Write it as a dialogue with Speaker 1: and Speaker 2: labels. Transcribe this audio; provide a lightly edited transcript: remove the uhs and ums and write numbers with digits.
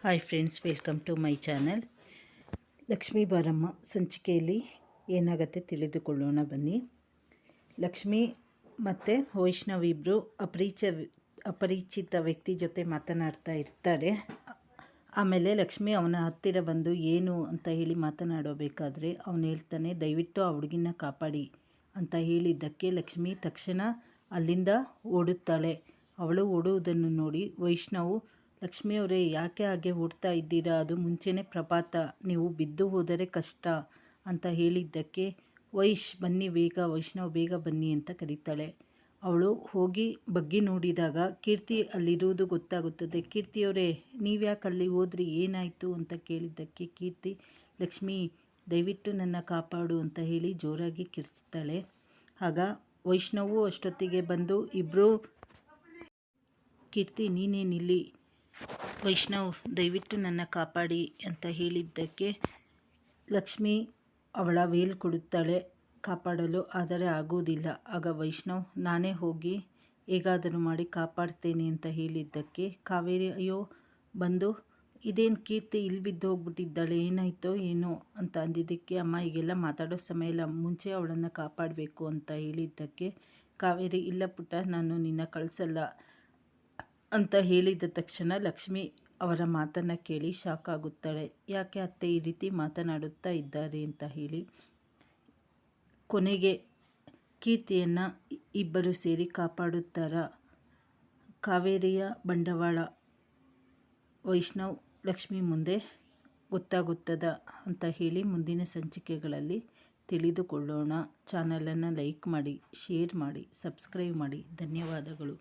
Speaker 1: Hi friends, welcome to my channel. Lakshmi Baramma ಸಂಚಿಕೆಯಲ್ಲಿ ಏನಾಗುತ್ತೆ ತಿಳಿದುಕೊಳ್ಳೋಣ ಬನ್ನಿ. ಲಕ್ಷ್ಮಿ ಮತ್ತು ವೈಷ್ಣವ್ ಇಬ್ಬರು ಅಪರಿಚಿತ ವ್ಯಕ್ತಿ ಜೊತೆ ಮಾತನಾಡ್ತಾ ಇರ್ತಾರೆ. ಆಮೇಲೆ ಲಕ್ಷ್ಮಿ ಅವನ ಹತ್ತಿರ ಬಂದು ಏನು ಅಂತ ಹೇಳಿ ಮಾತನಾಡಬೇಕಾದ್ರೆ ಅವನು ಹೇಳ್ತಾನೆ, ದಯವಿಟ್ಟು ಆ ಹುಡುಗಿನ ಕಾಪಾಡಿ ಅಂತ ಹೇಳಿದ್ದಕ್ಕೆ ಲಕ್ಷ್ಮಿ ತಕ್ಷಣ ಅಲ್ಲಿಂದ ಓಡುತ್ತಾಳೆ. ಅವಳು ಓಡುವುದನ್ನು ನೋಡಿ ವೈಷ್ಣವ್, ಲಕ್ಷ್ಮಿಯವರೇ ಯಾಕೆ ಹಾಗೆ ಓಡ್ತಾ ಇದ್ದೀರಾ, ಅದು ಮುಂಚೆನೇ ಪ್ರಪಾತ, ನೀವು ಬಿದ್ದು ಹೋದರೆ ಕಷ್ಟ ಅಂತ ಹೇಳಿದ್ದಕ್ಕೆ ಬನ್ನಿ ಬೇಗ, ವೈಷ್ಣವ್ ಬೇಗ ಬನ್ನಿ ಅಂತ ಕರೀತಾಳೆ. ಅವಳು ಹೋಗಿ ಬಗ್ಗಿ ನೋಡಿದಾಗ ಕೀರ್ತಿ ಅಲ್ಲಿರುವುದು ಗೊತ್ತಾಗುತ್ತದೆ. ಕೀರ್ತಿಯವರೇ ನೀವ್ಯಾಕೆ ಅಲ್ಲಿ ಹೋದ್ರಿ, ಏನಾಯಿತು ಅಂತ ಕೇಳಿದ್ದಕ್ಕೆ ಕೀರ್ತಿ, ಲಕ್ಷ್ಮಿ ದಯವಿಟ್ಟು ನನ್ನ ಕಾಪಾಡು ಅಂತ ಹೇಳಿ ಜೋರಾಗಿ ಕಿರ್ಚ್ತಾಳೆ. ಆಗ ವೈಷ್ಣವು ಅಷ್ಟೊತ್ತಿಗೆ ಬಂದು ಇಬ್ಬರು, ಕೀರ್ತಿ ನೀನೇನಿಲ್ಲಿ, ವೈಷ್ಣವ್ ದಯವಿಟ್ಟು ನನ್ನ ಕಾಪಾಡಿ ಅಂತ ಹೇಳಿದ್ದಕ್ಕೆ ಲಕ್ಷ್ಮಿ ಅವಳ ವೇಲ್ ಕೊಡುತ್ತಾಳೆ ಕಾಪಾಡಲು. ಆದರೆ ಆಗುವುದಿಲ್ಲ. ಆಗ ವೈಷ್ಣವ್ ನಾನೇ ಹೋಗಿ ಹೇಗಾದರೂ ಮಾಡಿ ಕಾಪಾಡ್ತೇನೆ ಅಂತ ಹೇಳಿದ್ದಕ್ಕೆ ಕಾವೇರಿ ಅಯ್ಯೋ ಬಂದು, ಇದೇನು ಕೀರ್ತಿ ಇಲ್ಲಿ ಬಿದ್ದು ಹೋಗ್ಬಿಟ್ಟಿದ್ದಾಳೆ, ಏನಾಯ್ತೋ ಏನೋ ಅಂತ ಅಂದಿದ್ದಕ್ಕೆ ಅಮ್ಮ ಈಗೆಲ್ಲ ಮಾತಾಡೋ ಸಮಯ ಇಲ್ಲ, ಮುಂಚೆ ಅವಳನ್ನು ಕಾಪಾಡಬೇಕು ಅಂತ ಹೇಳಿದ್ದಕ್ಕೆ ಕಾವೇರಿ ಇಲ್ಲ ಪುಟ್ಟ, ನಾನು ನಿನ್ನ ಕಳಿಸಲ್ಲ ಅಂತ ಹೇಳಿದ ತಕ್ಷಣ ಲಕ್ಷ್ಮಿ ಅವರ ಮಾತನ್ನು ಕೇಳಿ ಶಾಕ್ ಆಗುತ್ತಾಳೆ. ಯಾಕೆ ಅತ್ತೆ ಈ ರೀತಿ ಮಾತನಾಡುತ್ತಾ ಇದ್ದಾರೆ ಅಂತ ಹೇಳಿ. ಕೊನೆಗೆ ಕೀರ್ತಿಯನ್ನು ಇಬ್ಬರು ಸೇರಿ ಕಾಪಾಡುತ್ತಾರ. ಕಾವೇರಿಯ ಬಂಡವಾಳ ವೈಷ್ಣವ್ ಲಕ್ಷ್ಮಿ ಮುಂದೆ ಗೊತ್ತಾಗುತ್ತದ ಅಂತ ಹೇಳಿ ಮುಂದಿನ ಸಂಚಿಕೆಗಳಲ್ಲಿ ತಿಳಿದುಕೊಳ್ಳೋಣ. ಚಾನಲನ್ನು ಲೈಕ್ ಮಾಡಿ, ಶೇರ್ ಮಾಡಿ, ಸಬ್ಸ್ಕ್ರೈಬ್ ಮಾಡಿ. ಧನ್ಯವಾದಗಳು.